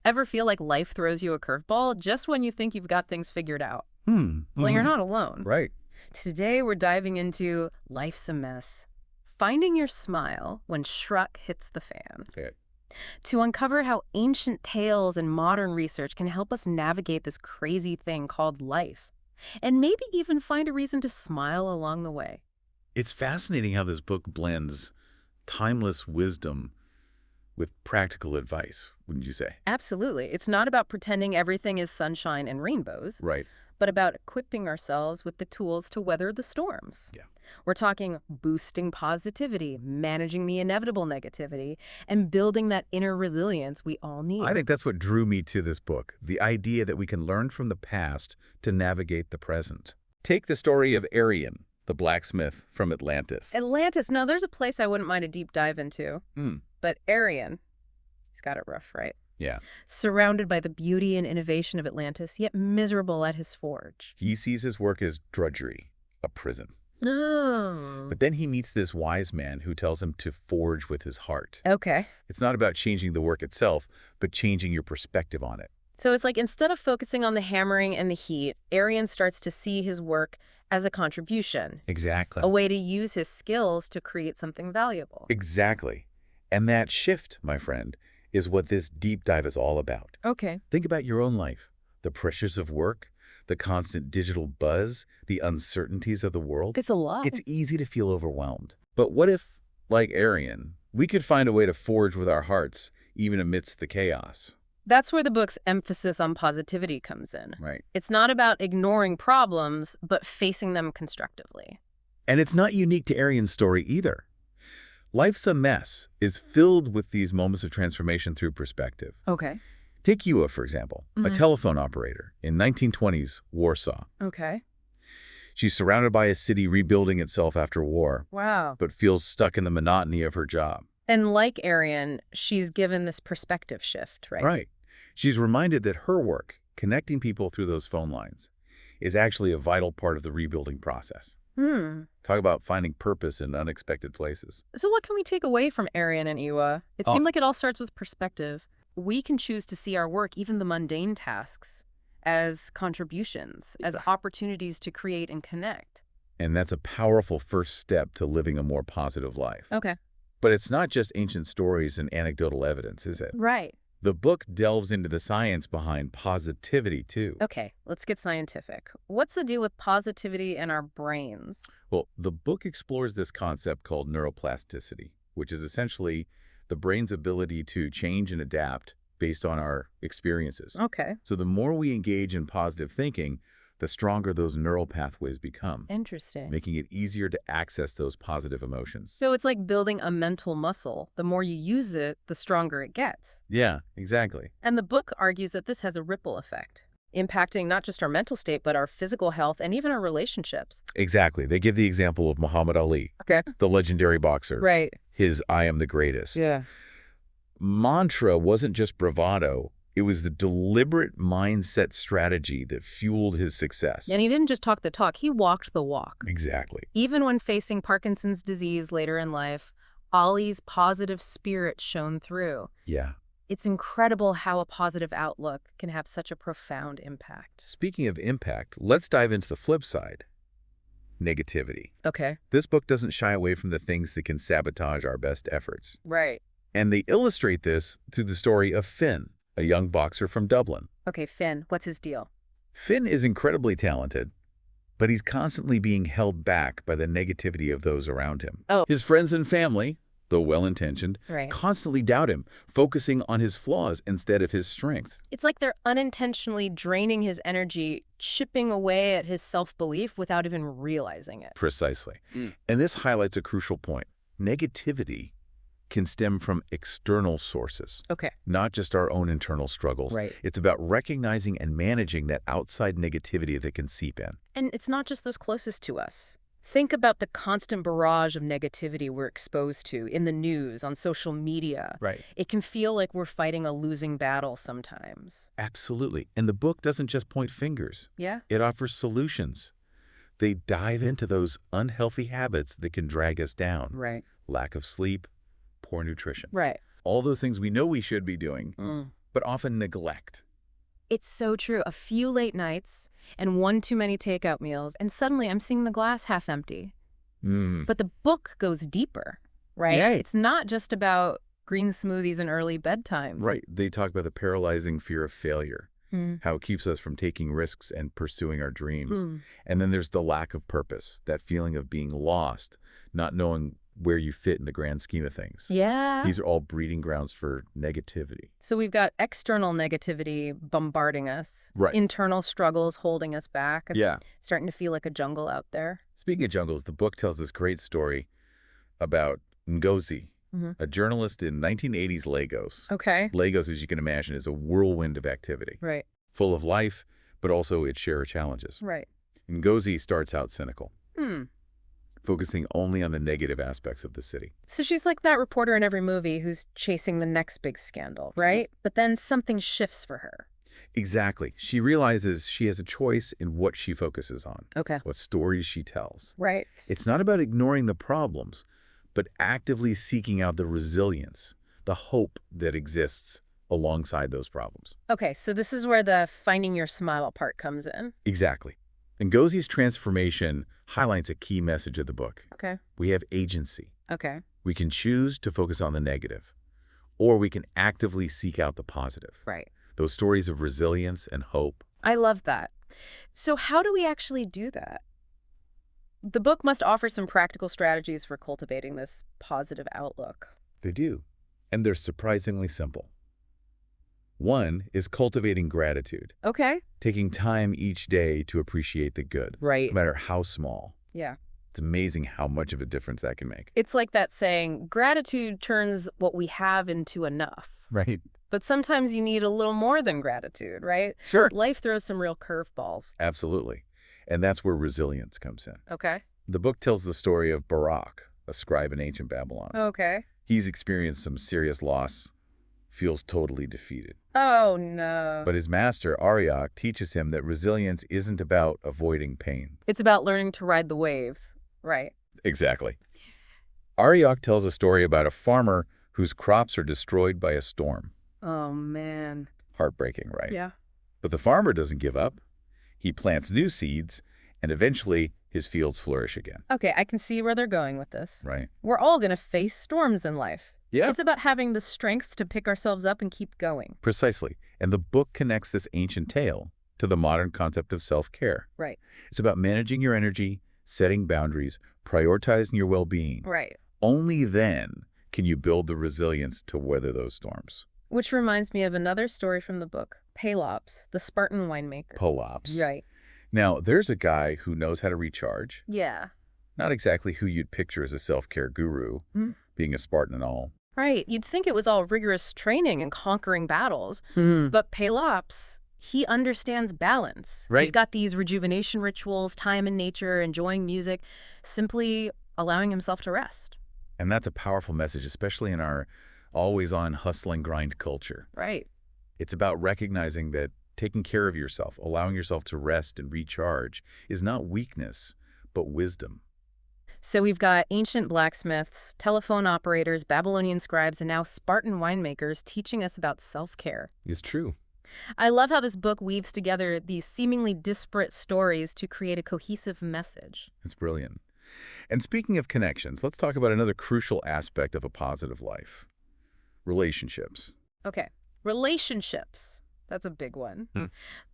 Ever feel like life throws you a curveball just when you think you've got things figured out? Hmm. Well, you're mhm. not alone. Right. Today, we're diving into Life's a Mess. Finding your smile when Shrek hits the fan. Okay. To uncover how ancient tales and modern research can help us navigate this crazy thing called life. And maybe even find a reason to smile along the way. It's fascinating how this book blends timeless wisdom with practical advice, wouldn't you say? Absolutely. It's not about pretending everything is sunshine and rainbows, Right. but about equipping ourselves with the tools to weather the storms. Yeah. We're talking boosting positivity, managing the inevitable negativity, and building that inner resilience we all need. I think that's what drew me to this book, the idea that we can learn from the past to navigate the present. Take the story of Arion, the blacksmith from Atlantis. Atlantis, now there's a place I wouldn't mind a deep dive into, Hmm. but Arion, he's got it rough, right? Yeah. Surrounded by the beauty and innovation of Atlantis, yet miserable at his forge. He sees his work as drudgery, a prison. Oh. But then he meets this wise man who tells him to forge with his heart. Okay. It's not about changing the work itself, but changing your perspective on it. So it's like instead of focusing on the hammering and the heat, Arion starts to see his work as a contribution, Exactly. a way to use his skills to create something valuable. Exactly. And that shift, my friend, is what this deep dive is all about. Okay. Think about your own life, the pressures of work, the constant digital buzz, the uncertainties of the world. It's a lot. It's easy to feel overwhelmed. But what if, like Arion, we could find a way to forge with our hearts, even amidst the chaos? That's where the book's emphasis on positivity comes in. Right. It's not about ignoring problems, but facing them constructively. And it's not unique to Arion's story either. Life's a Mess is filled with these moments of transformation through perspective. Okay. Take Ewa, for example, a telephone operator in 1920s Warsaw. Okay. She's surrounded by a city rebuilding itself after war, Wow. but feels stuck in the monotony of her job. And like Arion, she's given this perspective shift, right? Right. She's reminded that her work, connecting people through those phone lines, is actually a vital part of the rebuilding process. Talk about finding purpose in unexpected places. So what can we take away from Arion and Ewa? It seemed like it all starts with perspective. We can choose to see our work, even the mundane tasks, as contributions, as opportunities to create and connect. And that's a powerful first step to living a more positive life. Okay. But it's not just ancient stories and anecdotal evidence, is it? Right. The book delves into the science behind positivity, too. Okay, let's get scientific. What's the deal with positivity in our brains? Well, the book explores this concept called neuroplasticity, which is essentially the brain's ability to change and adapt based on our experiences. Okay. So the more we engage in positive thinking, the stronger those neural pathways become, Interesting. making it easier to access those positive emotions. So it's like building a mental muscle. The more you use it, the stronger it gets. Yeah, exactly. And the book argues that this has a ripple effect, impacting not just our mental state, but our physical health and even our relationships. Exactly. They give the example of Muhammad Ali, Okay. the legendary boxer. Right. His "I am the greatest." Yeah. Mantra wasn't just bravado. It was the deliberate mindset strategy that fueled his success. And he didn't just talk the talk, he walked the walk. Exactly. Even when facing Parkinson's disease later in life, Ali's positive spirit shone through. Yeah. It's incredible how a positive outlook can have such a profound impact. Speaking of impact, let's dive into the flip side. Negativity. Okay. This book doesn't shy away from the things that can sabotage our best efforts. Right. And they illustrate this through the story of Finn, a young boxer from Dublin. Okay, Finn, what's his deal? Finn is incredibly talented, but he's constantly being held back by the negativity of those around him. Oh. His friends and family, though well-intentioned, Right. constantly doubt him, focusing on his flaws instead of his strengths. It's like they're unintentionally draining his energy, chipping away at his self-belief without even realizing it. Precisely. And this highlights a crucial point. Negativity can stem from external sources, Okay. not just our own internal struggles. Right. It's about recognizing and managing that outside negativity that can seep in. And it's not just those closest to us. Think about the constant barrage of negativity we're exposed to in the news, on social media. Right. It can feel like we're fighting a losing battle sometimes. Absolutely. And the book doesn't just point fingers. Yeah? It offers solutions. They dive into those unhealthy habits that can drag us down. Right. Lack of sleep, poor nutrition. Right. All those things we know we should be doing, but often neglect. It's so true. A few late nights and one too many takeout meals, and suddenly I'm seeing the glass half empty. Mm. But the book goes deeper, right? Yeah. It's not just about green smoothies and early bedtime. Right. They talk about the paralyzing fear of failure, how it keeps us from taking risks and pursuing our dreams. And then there's the lack of purpose, that feeling of being lost, not knowing where you fit in the grand scheme of things. Yeah. These are all breeding grounds for negativity. So we've got external negativity bombarding us, Right. internal struggles holding us back. It's Yeah. starting to feel like a jungle out there. Speaking of jungles, the book tells this great story about Ngozi, a journalist in 1980s Lagos. Okay. Lagos, as you can imagine, is a whirlwind of activity, Right. full of life, but also its share of challenges. Right. Ngozi starts out cynical, focusing only on the negative aspects of the city. So she's like that reporter in every movie who's chasing the next big scandal, right? But then something shifts for her. Exactly. She realizes she has a choice in what she focuses on, Okay. what stories she tells. Right. It's not about ignoring the problems, but actively seeking out the resilience, the hope that exists alongside those problems. Okay, so this is where the finding your smile part comes in. Exactly. Ngozi's transformation highlights a key message of the book. Okay. We have agency. Okay. We can choose to focus on the negative, or we can actively seek out the positive. Right. Those stories of resilience and hope. I love that. So how do we actually do that? The book must offer some practical strategies for cultivating this positive outlook. They do. And they're surprisingly simple. One is cultivating gratitude, Okay. taking time each day to appreciate the good, Right. no matter how small. Yeah. It's amazing how much of a difference that can make. It's like that saying, gratitude turns what we have into enough. Right. But sometimes you need a little more than gratitude, right? Sure. Life throws some real curveballs. Absolutely. And that's where resilience comes in. Okay. The book tells the story of Barak, a scribe in ancient Babylon. Okay. He's experienced some serious loss, feels totally defeated. Oh, no. But his master, Arioch, teaches him that resilience isn't about avoiding pain. It's about learning to ride the waves. Right. Exactly. Arioch tells a story about a farmer whose crops are destroyed by a storm. Oh, man. Heartbreaking, right? Yeah. But the farmer doesn't give up. He plants new seeds, and eventually his fields flourish again. Okay, I can see where they're going with this. Right? We're all going to face storms in life. Yeah. It's about having the strength to pick ourselves up and keep going. Precisely. And the book connects this ancient tale to the modern concept of self-care. Right. It's about managing your energy, setting boundaries, prioritizing your well-being. Right. Only then can you build the resilience to weather those storms. Which reminds me of another story from the book, Pelops, the Spartan winemaker. Pelops. Right. Now, there's a guy who knows how to recharge. Yeah. Not exactly who you'd picture as a self-care guru, being a Spartan and all. Right. You'd think it was all rigorous training and conquering battles. But Pelops, he understands balance. Right. He's got these rejuvenation rituals, time in nature, enjoying music, simply allowing himself to rest. And that's a powerful message, especially in our always-on hustle and grind culture. Right. It's about recognizing that taking care of yourself, allowing yourself to rest and recharge is not weakness, but wisdom. So we've got ancient blacksmiths, telephone operators, Babylonian scribes, and now Spartan winemakers teaching us about self-care. It's true. I love how this book weaves together these seemingly disparate stories to create a cohesive message. It's brilliant. And speaking of connections, let's talk about another crucial aspect of a positive life. Relationships. Okay, relationships. That's a big one.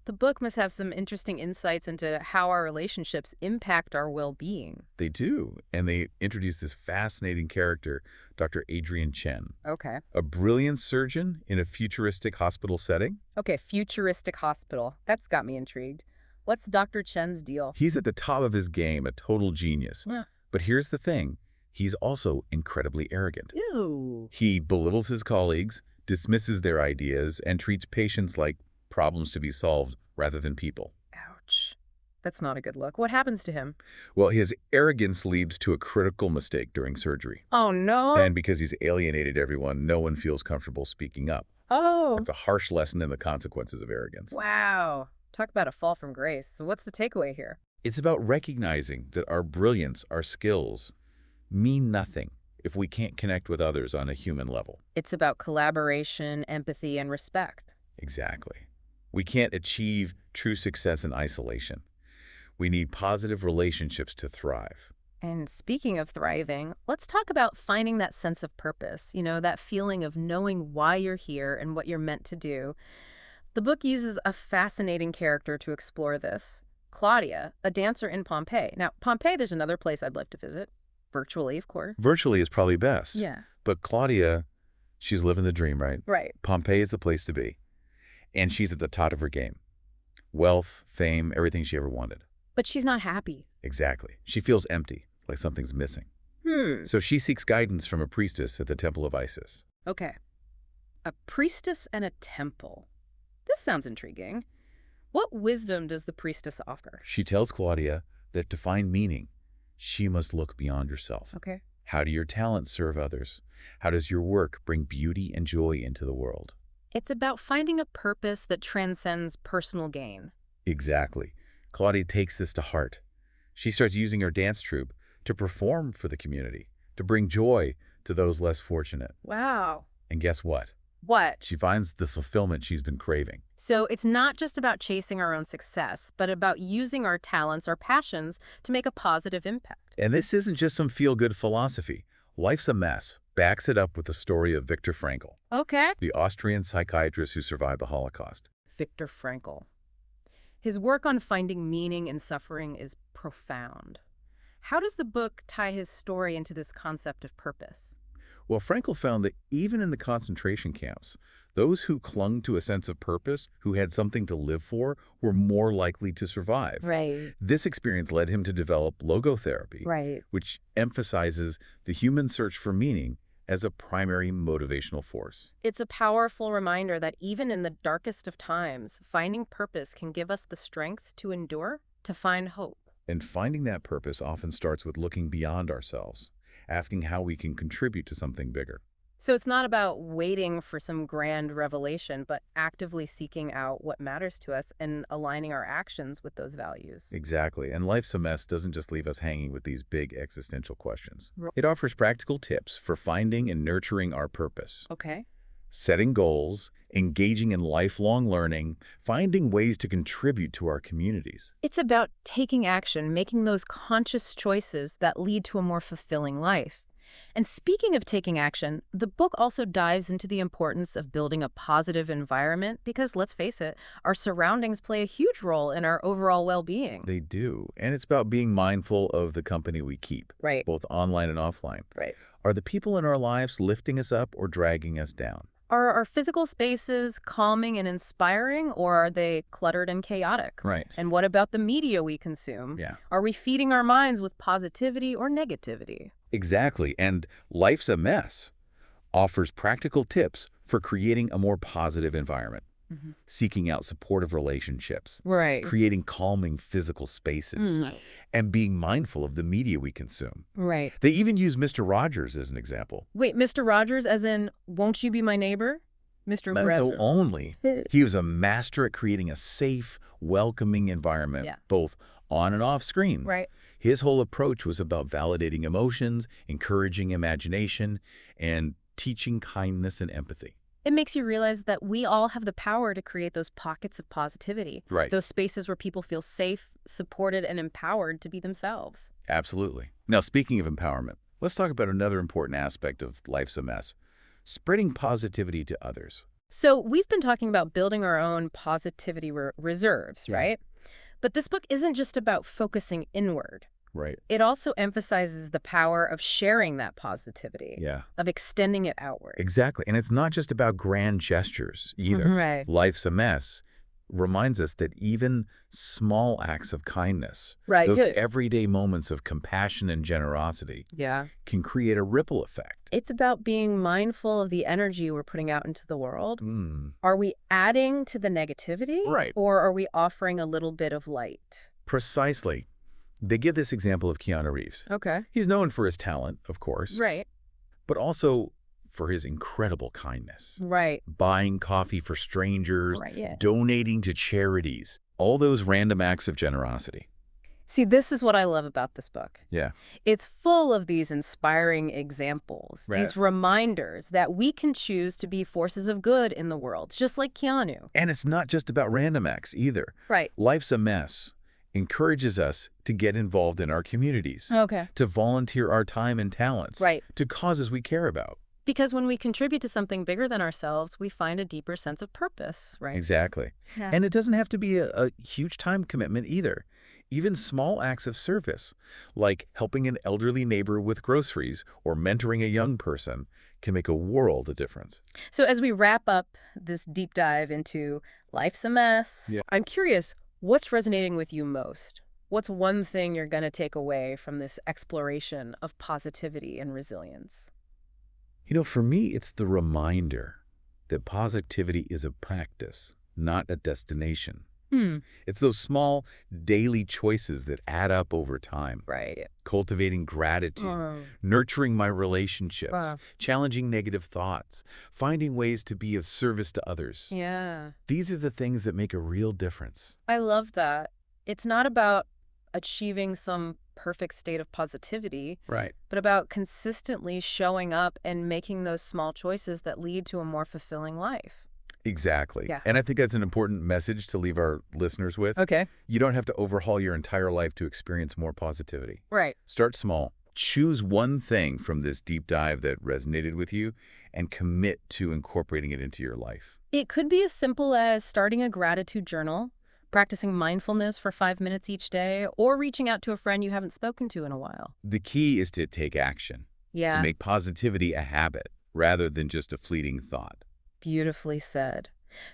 The book must have some interesting insights into how our relationships impact our well-being. They do. And they introduce this fascinating character, Dr. Adrian Chen, Okay. a brilliant surgeon in a futuristic hospital setting. Okay, futuristic hospital. That's got me intrigued. What's Dr. Chen's deal? He's at the top of his game, a total genius. Yeah. But here's the thing. He's also incredibly arrogant. Ew. He belittles his colleagues, dismisses their ideas, and treats patients like problems to be solved rather than people. Ouch. That's not a good look. What happens to him? Well, his arrogance leads to a critical mistake during surgery. Oh, no. And because he's alienated everyone, no one feels comfortable speaking up. Oh. It's a harsh lesson in the consequences of arrogance. Wow. Talk about a fall from grace. So what's the takeaway here? It's about recognizing that our brilliance, our skills, mean nothing if we can't connect with others on a human level. It's about collaboration, empathy, and respect. Exactly. We can't achieve true success in isolation. We need positive relationships to thrive. And speaking of thriving, let's talk about finding that sense of purpose, that feeling of knowing why you're here and what you're meant to do. The book uses a fascinating character to explore this. Claudia, a dancer in Pompeii. Now, Pompeii, there's another place I'd like to visit. Virtually, of course. Virtually is probably best. Yeah. But Claudia, she's living the dream, right? Right. Pompeii is the place to be. And she's at the top of her game. Wealth, fame, everything she ever wanted. But she's not happy. Exactly. She feels empty, like something's missing. So she seeks guidance from a priestess at the Temple of Isis. Okay. A priestess and a temple. This sounds intriguing. What wisdom does the priestess offer? She tells Claudia that to find meaning, she must look beyond herself. Okay. How do your talents serve others? How does your work bring beauty and joy into the world? It's about finding a purpose that transcends personal gain. Exactly. Claudia takes this to heart. She starts using her dance troupe to perform for the community, to bring joy to those less fortunate. Wow. And guess what? What? She finds the fulfillment she's been craving. So it's not just about chasing our own success, but about using our talents, our passions, to make a positive impact. And this isn't just some feel-good philosophy. Life's a Mess backs it up with the story of Viktor Frankl, Okay. the Austrian psychiatrist who survived the Holocaust. Viktor Frankl. His work on finding meaning in suffering is profound. How does the book tie his story into this concept of purpose? Well, Frankl found that even in the concentration camps, those who clung to a sense of purpose, who had something to live for, were more likely to survive. Right. This experience led him to develop logotherapy, Right. which emphasizes the human search for meaning as a primary motivational force. It's a powerful reminder that even in the darkest of times, finding purpose can give us the strength to endure, to find hope. And finding that purpose often starts with looking beyond ourselves, asking how we can contribute to something bigger. So it's not about waiting for some grand revelation, but actively seeking out what matters to us and aligning our actions with those values. Exactly. And Life's a Mess doesn't just leave us hanging with these big existential questions. Ro- It offers practical tips for finding and nurturing our purpose. Okay. Setting goals, engaging in lifelong learning, finding ways to contribute to our communities. It's about taking action, making those conscious choices that lead to a more fulfilling life. And speaking of taking action, the book also dives into the importance of building a positive environment because, let's face it, our surroundings play a huge role in our overall well-being. They do. And it's about being mindful of the company we keep, Right. both online and offline. Right. Are the people in our lives lifting us up or dragging us down? Are our physical spaces calming and inspiring, or are they cluttered and chaotic? Right. And what about the media we consume? Yeah. Are we feeding our minds with positivity or negativity? Exactly. And Life's a Mess offers practical tips for creating a more positive environment, seeking out supportive relationships, Right. creating calming physical spaces, and being mindful of the media we consume. Right. They even use Mr. Rogers as an example. Wait, Mr. Rogers as in, won't you be my neighbor? Mr. So Rogers. only, he was a master at creating a safe, welcoming environment, Yeah. both on and off screen. Right. His whole approach was about validating emotions, encouraging imagination, and teaching kindness and empathy. It makes you realize that we all have the power to create those pockets of positivity. Right. Those spaces where people feel safe, supported, and empowered to be themselves. Absolutely. Now, speaking of empowerment, let's talk about another important aspect of Life's a Mess: spreading positivity to others. So we've been talking about building our own positivity reserves, Yeah. right? But this book isn't just about focusing inward. Right. It also emphasizes the power of sharing that positivity, Yeah. of extending it outward. Exactly. And it's not just about grand gestures either. Right. Life's a Mess reminds us that even small acts of kindness, Right. those everyday moments of compassion and generosity, Yeah. can create a ripple effect. It's about being mindful of the energy we're putting out into the world. Mm. Are we adding to the negativity? Right. Or are we offering a little bit of light? Precisely. They give this example of Keanu Reeves. Okay. He's known for his talent, of course, Right. but also for his incredible kindness. Right. Buying coffee for strangers, Right, yeah. donating to charities, all those random acts of generosity. See, this is what I love about this book. Yeah. It's full of these inspiring examples, Right. these reminders that we can choose to be forces of good in the world, just like Keanu. And it's not just about random acts either. Right. Life's a Mess encourages us to get involved in our communities, Okay. to volunteer our time and talents, Right. to causes we care about. Because when we contribute to something bigger than ourselves, we find a deeper sense of purpose, right? Exactly. Yeah. And it doesn't have to be a huge time commitment either. Even small acts of service, like helping an elderly neighbor with groceries or mentoring a young person, can make a world of difference. So as we wrap up this deep dive into Life's a Mess, Yeah. I'm curious, what's resonating with you most? What's one thing you're going to take away from this exploration of positivity and resilience? For me, it's the reminder that positivity is a practice, not a destination. It's those small daily choices that add up over time. Right. Cultivating gratitude, Oh. nurturing my relationships, Wow. challenging negative thoughts, finding ways to be of service to others. Yeah. These are the things that make a real difference. I love that. It's not about achieving some perfect state of positivity, Right. but about consistently showing up and making those small choices that lead to a more fulfilling life. Exactly. Yeah. And I think that's an important message to leave our listeners with. Okay. You don't have to overhaul your entire life to experience more positivity. Right. Start small. Choose one thing from this deep dive that resonated with you and commit to incorporating it into your life. It could be as simple as starting a gratitude journal, practicing mindfulness for 5 minutes each day, or reaching out to a friend you haven't spoken to in a while. The key is to take action, Yeah. to make positivity a habit rather than just a fleeting thought. Beautifully said.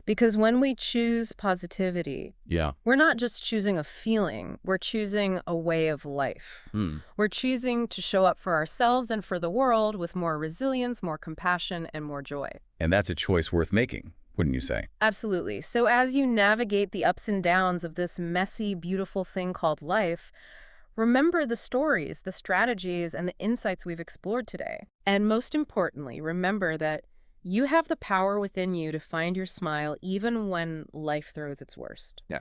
Because when we choose positivity, Yeah. we're not just choosing a feeling, we're choosing a way of life. We're choosing to show up for ourselves and for the world with more resilience, more compassion, and more joy. And that's a choice worth making, wouldn't you say? Absolutely. So as you navigate the ups and downs of this messy, beautiful thing called life, remember the stories, the strategies, and the insights we've explored today. And most importantly, remember that you have the power within you to find your smile even when life throws its worst. Yeah.